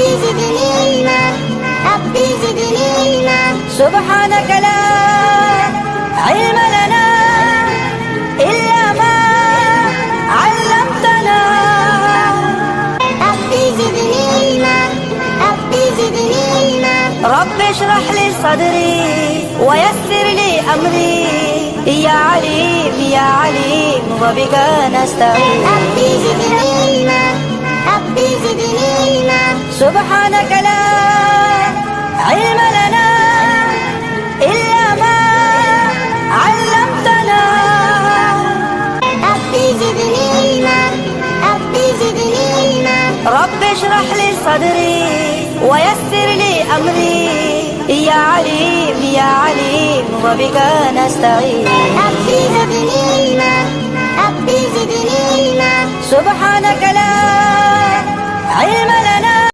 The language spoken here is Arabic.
ربي زدني علما، ربي زدني علما. سبحانك لا علم لنا إلا ما علمتنا. ربي زدني علما، ربي زدني علما. رب اشرح لي صدري ويسر لي أمري، يا عليم يا عليم وبك نستعين. ربي زدني علما، ربي زدني علما. سبحانك لا علم لنا إلا ما علمتنا. ربي زدني علما، ربي زدني علما. رب اشرح لي صدري ويسر لي أمري، يا عليم يا عليم وبك نستعين. ربي زدني علما، ربي زدني علما. سبحانك لا علم لنا